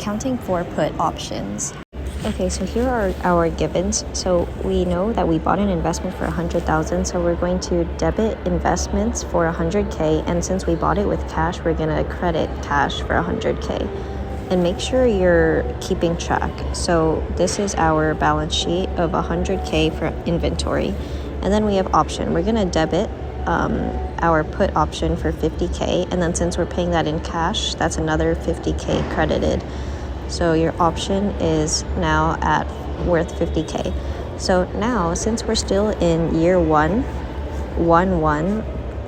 accounting for put options. Okay, so here are our givens. So we know that we bought an investment for 100,000, so we're going to debit investments for 100K, and since we bought it with cash, we're gonna credit cash for 100K. And make sure you're keeping track. So this is our balance sheet of 100K for inventory, and then we have option. We're gonna debit our put option for 50K, and then since we're paying that in cash, that's another 50K credited. So your option is now at worth 50K. So now, since we're still in year 1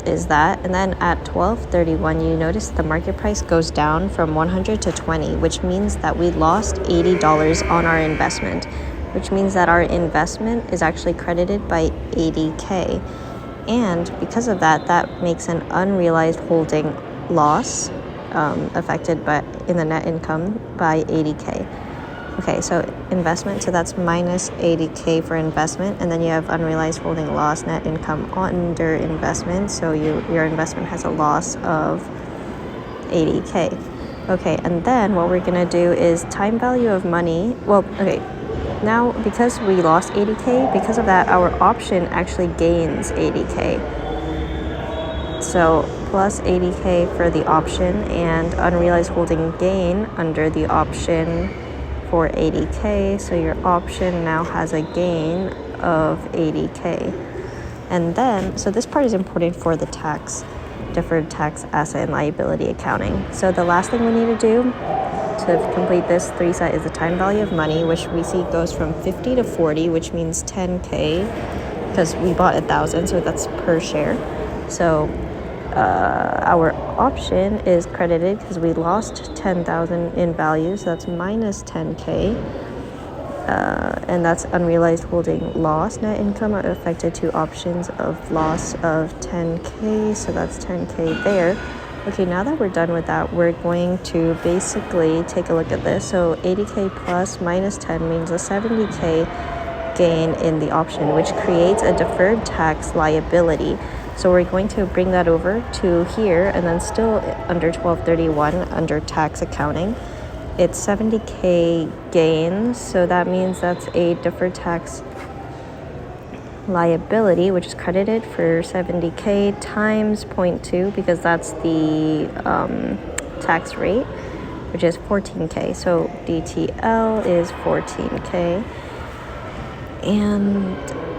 is that, and then at 12/31, you notice the market price goes down from 100 to 20, which means that we lost $80 on our investment, which means that our investment is actually credited by 80K. And because of that, that makes an unrealized holding loss affected by in the net income by 80K. Okay, so investment, so that's minus 80K for investment, and then you have unrealized holding loss net income under investment, so your investment has a loss of 80K. Okay, and then what we're gonna do is time value of money. Well, okay, now because we lost 80K, because of that, our option actually gains 80K. So plus 80K for the option and unrealized holding gain under the option for 80K. So your option now has a gain of 80K. And then, so this part is important for the deferred tax asset and liability accounting. So the last thing we need to do to complete this three set is the time value of money, which we see goes from 50 to 40, which means 10K, because we bought 1,000, so that's per share. So our option is credited because we lost 10,000 in value, so that's minus 10K, and that's unrealized holding loss net income affected to options of loss of 10K, so that's 10K there. Okay, now that we're done with that, we're going to basically take a look at this. So 80K plus minus 10 means a 70K gain in the option, which creates a deferred tax liability. So we're going to bring that over to here, and then still under 1231 under tax accounting, it's 70K gains. So that means that's a deferred tax liability, which is credited for 70K times 0.2, because that's the tax rate, which is 14K. So DTL is 14K, and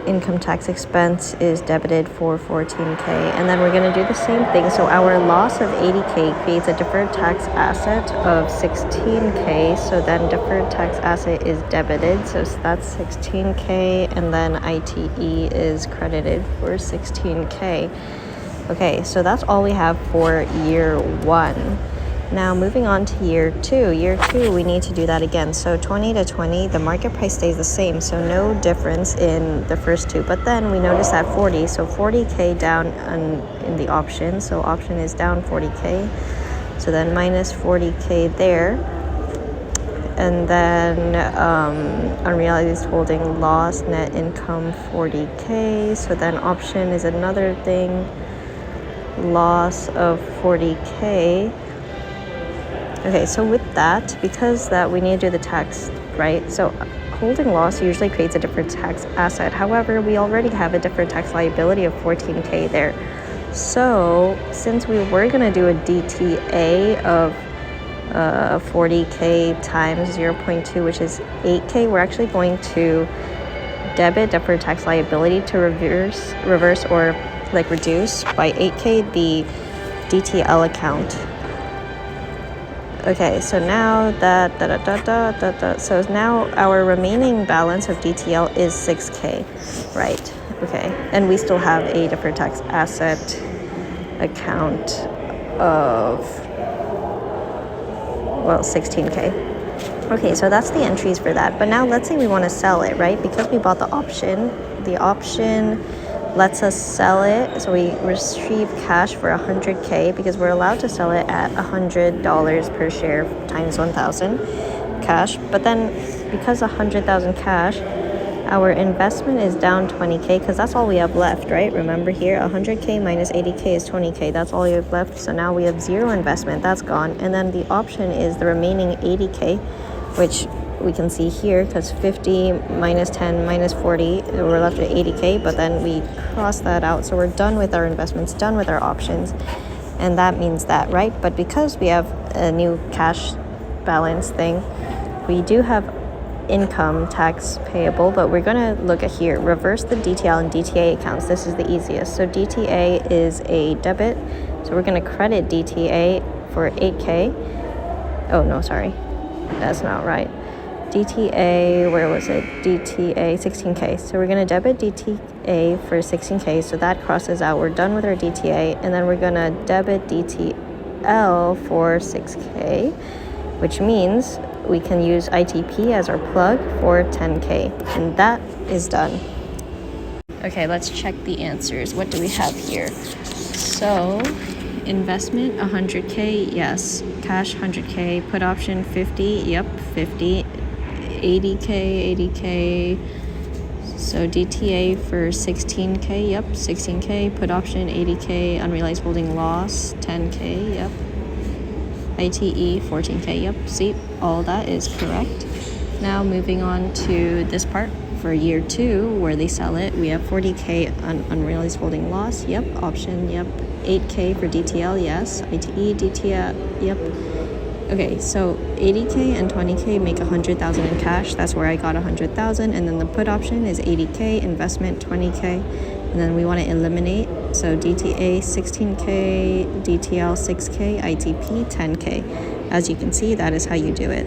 income tax expense is debited for 14K, and then we're going to do the same thing. So our loss of 80K creates a deferred tax asset of 16K, so then deferred tax asset is debited, so that's 16K, and then ITE is credited for 16K. Okay, so that's all we have for year 1. Now moving on to year 2. Year 2, we need to do that again. So 20 to 20, the market price stays the same, so no difference in the first two. But then we notice that 40, so 40K down in the option. So option is down 40K. So then minus 40K there. And then unrealized holding loss net income 40K. So then option is another thing, loss of 40K. Okay, so with that, because that we need to do the tax, right? So holding loss usually creates a deferred tax asset. However, we already have a deferred tax liability of 14K there. So since we were going to do a DTA of 40K times 0.2, which is 8K, we're actually going to debit deferred tax liability to reverse or like reduce by 8K the DTL account. Okay, so now so now our remaining balance of DTL is 6K, right? Okay, and we still have a deferred tax asset account of, well, 16K. Okay, so that's the entries for that. But now let's say we want to sell it, right? Because we bought the option lets us sell it. So we receive cash for 100K because we're allowed to sell it at $100 per share times 1,000 cash. But then because 100,000 cash, Our investment is down 20K because that's all we have left, right? Remember here, 100K minus 80K is 20K. That's all you have left. So now we have zero investment. That's gone. And then the option is the remaining 80K, which we can see here because 50 minus 10 minus 40, we're left at 80K. But then we cross that out. So we're done with our investments, done with our options. And that means that, right? But because we have a new cash balance thing, we do have income tax payable, but we're going to look at here, reverse the DTL and DTA accounts. This is the easiest. So DTA is a debit, so we're going to credit DTA for 8K. Oh no, sorry, that's not right. DTA, where was it? DTA 16K. So we're going to debit DTA for 16K, so that crosses out. We're done with our DTA, and then we're going to debit DTL for 6K, which means we can use ITP as our plug for 10K, and that is done. Okay, let's check the answers. What do we have here? So, investment 100K, yes. Cash 100K, put option 50, yep, 50. 80K, 80K. So DTA for 16K, yep, 16K. Put option 80K, unrealized holding loss 10K, yep. ITE 14K, yep, see, all that is correct. Now moving on to this part for year 2 where they sell it, we have 40K unrealized holding loss, yep, option, yep, 8K for DTL, yes, ITE, DTL, yep. Okay, so 80K and 20K make 100,000 in cash. That's where I got 100,000, and then the put option is 80K, investment 20K, and then we want to eliminate. So DTA 16K, DTL 6K, ITP 10K. As you can see, that is how you do it.